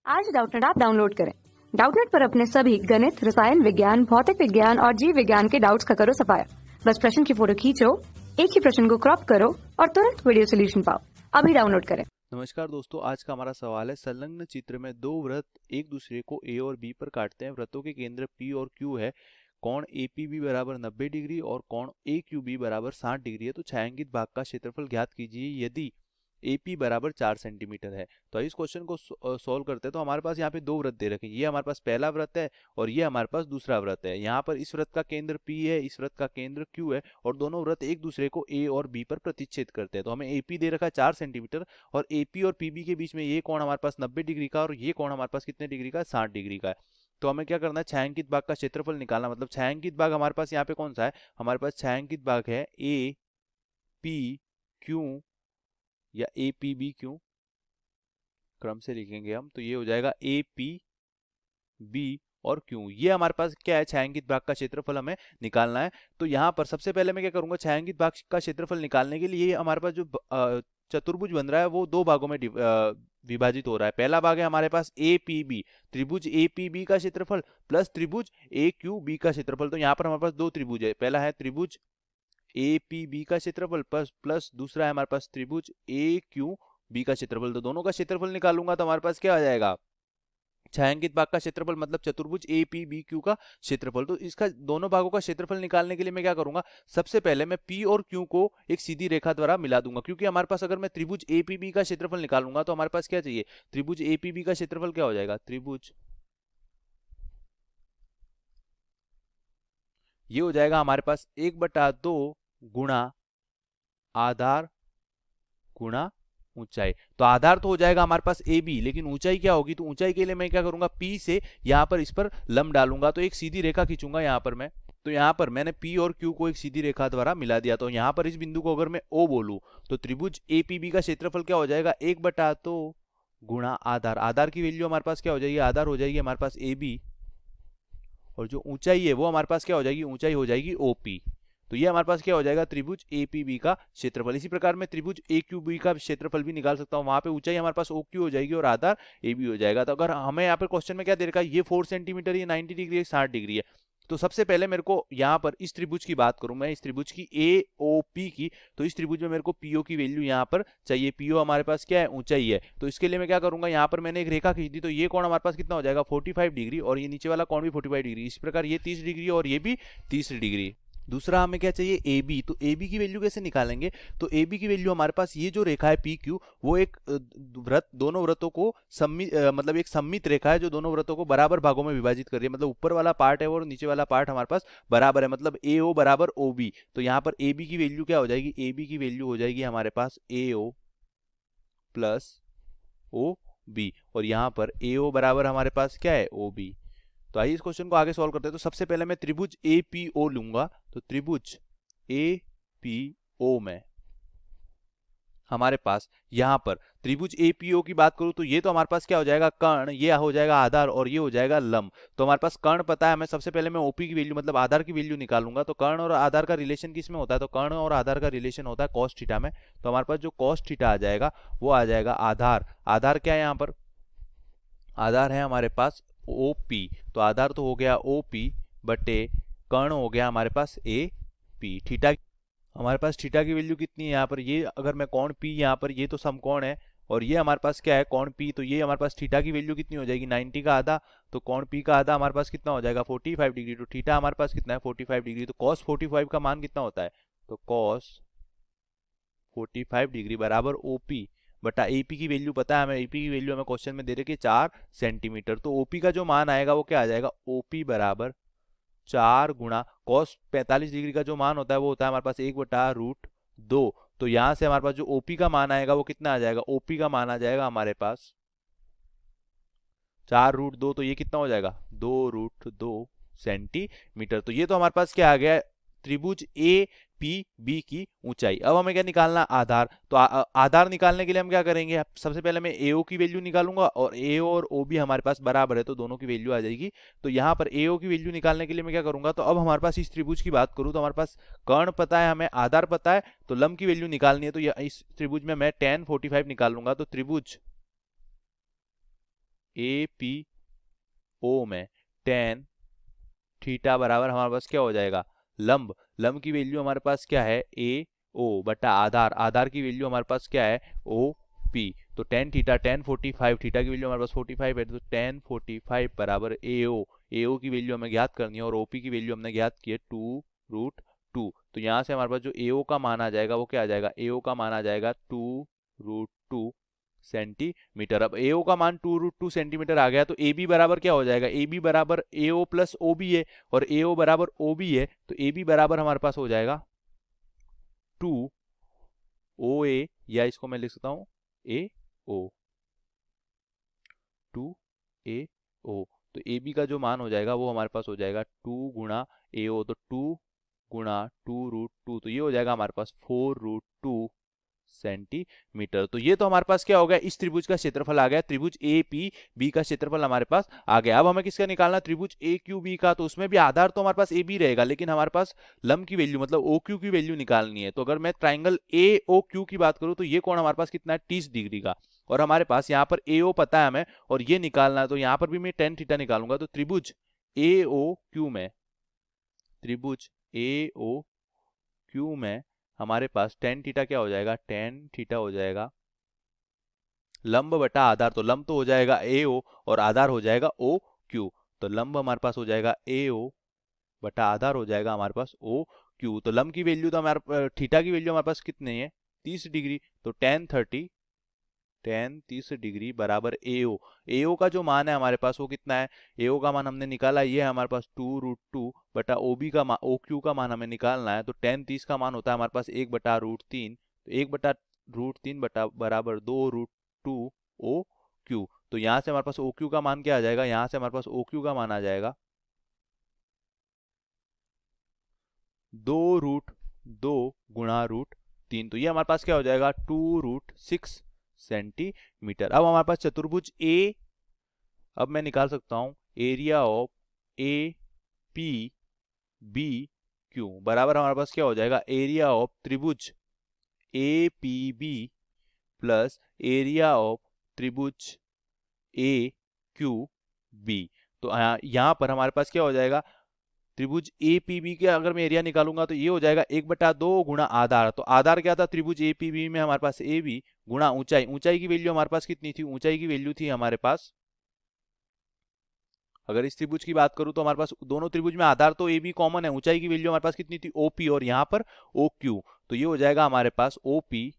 आज Doubtnut app download करें। Doubtnut पर अपने सभी गणित, रसायन विज्ञान, भौतिक विज्ञान और जीव विज्ञान के डाउट्स का करो सफाया। बस प्रश्न की फोटो खींचो, एक ही प्रश्न को क्रॉप करो और तुरंत वीडियो सोल्यूशन पाओ। अभी डाउनलोड करें। नमस्कार दोस्तों, आज का हमारा सवाल है संलग्न चित्र में दो वृत्त एक दूसरे को ए और बी पर काटते हैं। वृत्तों के केंद्र पी और क्यू है। कोण एपीबी बराबर 90 डिग्री और कोण ए क्यू बी बराबर 60 डिग्री है। तो छायांकित भाग का क्षेत्रफल ज्ञात कीजिए यदि AP बराबर 4 सेंटीमीटर है। तो इस क्वेश्चन को सॉल्व करते हैं। तो हमारे पास यहाँ पे दो वृत्त दे रखे हैं। ये हमारे पास पहला वृत्त है और ये हमारे पास दूसरा वृत्त है। यहाँ पर इस वृत्त का केंद्र P है, इस वृत्त का केंद्र Q है और दोनों वृत्त एक दूसरे को A और B पर प्रतिच्छेद करते हैं। तो हमें AP दे रखा है 4 सेंटीमीटर और AP और PB के बीच में ये कोण हमारे पास 90 डिग्री का और ये कोण हमारे पास कितने डिग्री का है, 60 डिग्री का है। तो हमें क्या करना है, छायांकित भाग का क्षेत्रफल निकालना। मतलब छायांकित भाग हमारे पास यहाँ पे कौन सा है, हमारे पास छायांकित भाग है APQ या APBQ, क्रम से लिखेंगे हम। तो ये हो जाएगा APB और Q। ये हमारे पास क्या है, छायांकित भाग का क्षेत्रफल हमें निकालना है। तो यहाँ पर सबसे पहले मैं क्या करूंगा, छायांकित भाग का क्षेत्रफल निकालने के लिए हमारे पास जो चतुर्भुज बन रहा है वो दो भागों में विभाजित हो रहा है। पहला भाग है हमारे पास APB, त्रिभुज APB का क्षेत्रफल प्लस त्रिभुज AQB का क्षेत्रफल। तो यहाँ पर हमारे पास दो त्रिभुज है, पहला है त्रिभुज APB का क्षेत्रफल प्लस दूसरा है हमारे पास त्रिभुज AQB का क्षेत्रफल। तो दोनों का क्षेत्रफल निकालूंगा तो हमारे पास क्या आ जाएगा, छायांकित भाग का क्षेत्रफल मतलब चतुर्भुज APBQ का क्षेत्रफल। तो इसका दोनों भागों का क्षेत्रफल निकालने के लिए मैं क्या करूंगा, सबसे पहले मैं P और Q को एक सीधी रेखा द्वारा मिला दूंगा। क्योंकि हमारे पास अगर मैं त्रिभुज APB का क्षेत्रफल निकालूंगा तो हमारे पास क्या चाहिए, त्रिभुज APB का क्षेत्रफल क्या हो जाएगा, त्रिभुज ये हो जाएगा हमारे पास 1/2 गुणा आधार गुणा ऊंचाई। तो आधार तो हो जाएगा हमारे पास AB, लेकिन ऊंचाई क्या होगी, तो ऊंचाई के लिए मैं क्या करूंगा, P से यहाँ पर इस पर लंब डालूंगा। तो एक सीधी रेखा खींचूंगा यहाँ पर मैं। तो यहाँ पर मैंने P और Q को एक सीधी रेखा द्वारा मिला दिया। तो यहाँ पर इस बिंदु को अगर मैं O बोलूं तो त्रिभुज APB का क्षेत्रफल क्या हो जाएगा, 1/2 गुणा आधार। आधार की वैल्यू हमारे पास क्या हो जाएगी, आधार हो जाएगी हमारे पास AB और जो ऊंचाई है वो हमारे पास क्या हो जाएगी, ऊंचाई हो जाएगी OP। तो ये हमारे पास क्या हो जाएगा, त्रिभुज APB का क्षेत्रफल। इसी प्रकार मैं त्रिभुज AQB का क्षेत्रफल भी निकाल सकता हूँ। वहां पे ऊंचाई हमारे पास OQ हो जाएगी और आधार AB हो जाएगा। तो अगर हमें यहाँ पर क्वेश्चन में क्या दे रखा है, ये 4 सेंटीमीटर, ये 90 डिग्री है, 60 डिग्री है। तो सबसे पहले मेरे को यहाँ पर इस त्रिभुज की बात करूं मैं, इस त्रिभुज की AOP की। तो इस त्रिभुज में मेरे को PO की वैल्यू यहाँ पर चाहिए। PO हमारे पास क्या है, ऊंचाई है। तो इसके लिए मैं क्या करूंगा, यहाँ पर मैंने एक रेखा खींच दी। तो ये कोण हमारे पास कितना हो जाएगा, 45 डिग्री और ये नीचे वाला कोण भी 45 डिग्री। इस प्रकार ये 30 डिग्री और ये भी 30 डिग्री। दूसरा हमें क्या चाहिए, AB। तो AB की वैल्यू कैसे निकालेंगे, तो AB की वैल्यू हमारे पास ये जो रेखा है PQ, वो एक वृत्त, दोनों वृत्तों को मतलब एक सममित रेखा है जो दोनों वृत्तों को बराबर भागों में विभाजित कर रही है। मतलब ऊपर वाला पार्ट है और नीचे वाला पार्ट हमारे पास बराबर है, मतलब AO बराबर OB। तो यहाँ पर AB की वैल्यू क्या हो जाएगी, AB की वैल्यू हो जाएगी हमारे पास AO प्लस OB और यहाँ पर AO बराबर हमारे पास क्या है, OB। तो आइए इस क्वेश्चन को आगे सॉल्व करते हैं। तो सबसे पहले मैं त्रिभुज APO लूंगा। तो त्रिभुज APO में हमारे पास यहाँ पर त्रिभुज APO की बात करूं तो ये तो हमारे पास क्या हो जाएगा, कर्ण, ये हो जाएगा आधार और ये हो जाएगा लंब। तो हमारे पास कर्ण पता है हमें, सबसे पहले मैं OP की वैल्यू मतलब आधार की वैल्यू निकालूंगा। तो कर्ण और आधार का रिलेशन किस में होता है, तो कर्ण और आधार का रिलेशन होता है cos थीटा में। तो हमारे पास जो cos थीटा आ जाएगा वो आ जाएगा आधार। आधार क्या है यहाँ पर, आधार है हमारे पास OP। तो आधार तो हो गया OP बटे कर्ण हो गया हमारे पास AP। थीटा हमारे पास थीटा की वैल्यू कितनी है यहाँ पर, ये अगर मैं कोण P यहाँ पर, ये तो समकोण है और ये हमारे पास क्या है कोण P। तो ये हमारे पास थीटा की वैल्यू कितनी हो जाएगी, 90 का आधा। तो कोण P का आधा हमारे पास कितना हो जाएगा, 45 डिग्री। तो थीटा हमारे पास कितना है, 45 डिग्री। तो cos 45 का मान कितना होता है, तो cos 45 डिग्री बराबर OP बटा AP की वैल्यू पता है हमें, AP की वैल्यू हमें क्वेश्चन में दे रही है 4 सेंटीमीटर। तो OP का जो मान आएगा वो क्या आ जाएगा, OP बराबर 4 गुणा cos 45 डिग्री का जो मान होता है वो होता है हमारे पास 1/√2। तो यहां से हमारे पास जो OP का मान आएगा वो कितना आ जाएगा, OP का मान आ जाएगा हमारे पास 4√2। तो ये कितना हो जाएगा, 2√2 सेंटीमीटर। तो ये तो हमारे पास क्या आ गया, त्रिभुज APB की ऊंचाई। अब हमें क्या निकालना, आधार। तो आधार निकालने के लिए हम क्या करेंगे, सबसे पहले मैं AO की वैल्यू निकालूंगा और AO और OB हमारे पास बराबर है तो दोनों की वैल्यू आ जाएगी। तो यहाँ पर AO की वैल्यू निकालने के लिए मैं क्या करूंगा, तो अब हमारे पास इस त्रिभुज की बात करूं तो हमारे पास कर्ण पता है हमें, आधार पता है, तो लंब की वैल्यू निकालनी है। तो इस त्रिभुज में मैं tan 45 निकाल लूंगा। तो त्रिभुज ए पी ओ में टेन थीटा बराबर हमारे पास क्या हो जाएगा, लंब लंब की वैल्यू हमारे पास क्या है, ए ओ बटा आधार, आधार की वैल्यू हमारे पास क्या है, ओ पी। तो टेन थीटा टेन 45, थीटा की वैल्यू हमारे पास 45 है, तो टेन 45 बराबर ए ओ की वैल्यू हमें ज्ञात करनी है और ओपी की वैल्यू हमने ज्ञात की है 2√2। तो यहाँ से हमारे पास जो ए ओ का मान आ जाएगा वो क्या आ जाएगा, ए ओ का मान आ जाएगा 2√2 सेंटीमीटर। अब ए ओ का मान 2√2 सेंटीमीटर आ गया तो ए बी बराबर क्या हो जाएगा, ए बी बराबर ए ओ प्लस ओ बी है और ए ओ बराबर ओ बी है, तो ए बी बराबर हमारे पास हो जाएगा 2 ओ ए, या इसको मैं लिख सकता हूं ए ओ, 2 ए ओ। तो ए बी का जो मान हो जाएगा वो हमारे पास हो जाएगा 2 गुणा ए ओ, तो 2 गुणा 2√2, तो ये हो जाएगा हमारे पास 4√2 सेंटीमीटर। तो ये तो हमारे पास क्या हो गया, इस त्रिभुज का क्षेत्रफल आ गया, त्रिभुज ए पी बी का क्षेत्रफल हमारे पास आ गया। अब हमें किसका निकालना, त्रिभुज ए क्यू बी का, तो उसमें भी आधार तो हमारे पास ए बी रहेगा लेकिन हमारे पास लंब की वैल्यू मतलब ओ क्यू की वैल्यू निकालनी है। तो अगर मैं ट्राइंगल ए ओ क्यू की बात करूं तो ये कोण हमारे पास कितना है, 30 डिग्री का, और हमारे पास यहाँ पर ए ओ पता है हमें और ये निकालना है, तो यहाँ पर भी मैं टेन थीटा निकालूंगा। तो त्रिभुज ए ओ क्यू में, त्रिभुज ए ओ क्यू में हमारे पास टेन थीटा क्या हो जाएगा, टेन थीटा हो जाएगा लंब बटा आधार, तो लंब तो हो जाएगा ए ओ और आधार हो जाएगा ओ क्यू। तो लंब हमारे पास हो जाएगा ए ओ बटा आधार हो जाएगा हमारे पास ओ क्यू। तो लंब की वैल्यू तो हमारे थीटा की वैल्यू हमारे पास कितनी है, 30 डिग्री, तो टेन 30 डिग्री बराबर ए ओ का जो मान है हमारे पास वो कितना है, ए ओ का मान हमने निकाला, ये है हमारे पास 2√2 बटा ओ बी का मान, ओ क्यू का मान हमें निकालना है। तो टेन 30 का मान होता है हमारे पास 1/√3, तो 1/√3 बटा बराबर 2√2 ओ क्यू। तो यहाँ से हमारे पास ओ क्यू का मान क्या आ जाएगा, यहाँ से हमारे पास ओ क्यू का मान आ जाएगा 2√2 गुणा √3, तो ये हमारे पास क्या हो जाएगा 2√6 सेंटीमीटर। अब हमारे पास चतुर्भुज ए, अब मैं निकाल सकता हूं area of A P B Q बराबर हमारे पास क्या हो जाएगा, एरिया ऑफ त्रिभुज A P B plus area of त्रिभुज ए क्यू बी। तो यहाँ पर हमारे पास क्या हो जाएगा, त्रिभुज ए पी बी के अगर मैं एरिया निकालूंगा तो ये हो जाएगा 1/2 गुणा आधार। तो आधार क्या था, त्रिभुज ए पी बी में हमारे पास ए बी गुणा ऊंचाई, ऊंचाई की वैल्यू हमारे पास कितनी थी, ऊंचाई की वैल्यू थी हमारे पास, अगर इस त्रिभुज की बात करूं तो हमारे पास दोनों त्रिभुज में आधार तो ए बी कॉमन है, ऊंचाई की वैल्यू हमारे पास कितनी थी ओपी और यहाँ पर ओ क्यू। तो ये हो जाएगा हमारे पास ओपी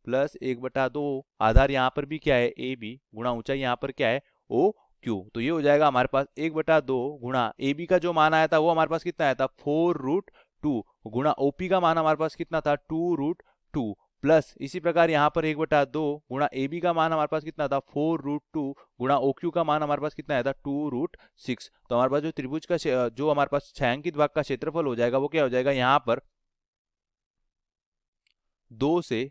प्लस 1/2, आधार यहाँ पर भी क्या है ए बी गुणा ऊंचाई यहाँ पर क्या है ओ क्यू। तो ये हो जाएगा हमारे पास 1/2 गुणा ए बी का जो मान आया था वो हमारे पास कितना आया था 4√2 गुणा ओपी का मान हमारे पास कितना था 2√2 प्लस इसी प्रकार यहाँ पर 1/2 गुणा ए बी का मान हमारे पास कितना था 4√2 गुणा ओ क्यू का मान हमारे पास कितना आया था 2√6। तो हमारे पास जो त्रिभुज का जो हमारे पास छायांकित भाग का क्षेत्रफल हो जाएगा वो क्या हो जाएगा, यहाँ पर 2 से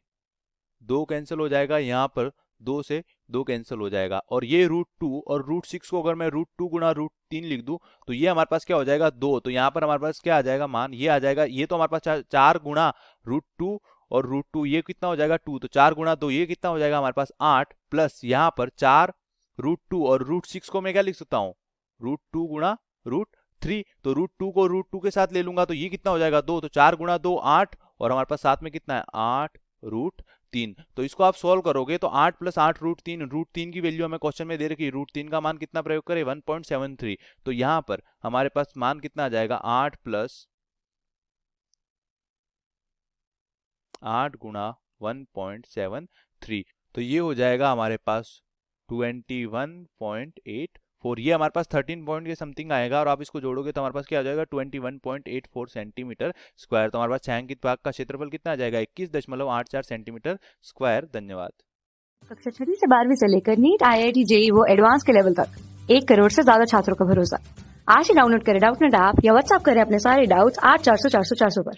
2 कैंसिल हो जाएगा, यहाँ पर 2 से 2 कैंसिल हो जाएगा, और ये √2 और √6 को अगर मैं √2 गुणा √3 लिख दूं तो ये हमारे पास क्या हो जाएगा 2। तो यहाँ पर हमारे पास क्या आ जाएगा मान, ये आ जाएगा, ये तो हमारे पास 4 गुणा √2 और √2 ये कितना हो जाएगा 2, तो 4 गुणा 2 ये कितना हो जाएगा हमारे पास 8 प्लस यहाँ पर 4 √2 और √6 को मैं क्या लिख सकता हूँ √2 गुणा √3, तो √2 को √2 के साथ ले लूंगा तो ये कितना हो जाएगा 2, तो 4 गुणा 2 8 और हमारे पास साथ में कितना है 8√3। तो इसको आप सॉल्व करोगे तो 8 प्लस 8√3, √3 की वैल्यू हमें क्वेश्चन में दे रखी है, √3 का मान कितना प्रयोग करें 1.73। तो यहां पर हमारे पास मान कितना आ जाएगा 8 प्लस 8 गुणा 1.73, तो ये हो जाएगा हमारे पास 21.84, ये हमारे पास 13 पॉइंट के समथिंग आएगा और आप इसको जोड़ोगे तो हमारे पास क्या आ जाएगा 21.84 सेंटीमीटर स्क्वायर। तो हमारे पास छायांकित भाग का क्षेत्रफल कितना आ जाएगा 21.84 सेंटीमीटर स्क्वायर। धन्यवाद। कक्षा 6 से 12वीं से लेकर नीट, IIT, JEE वो एडवांस के लेवल तक 1 करोड़ से ज्यादा छात्रों का भरोसा। आज ही डाउनलोड करें डाउटनेट ऐप या व्हाट्सएप करें अपने सारे डाउट्स 8400 400 400 पर।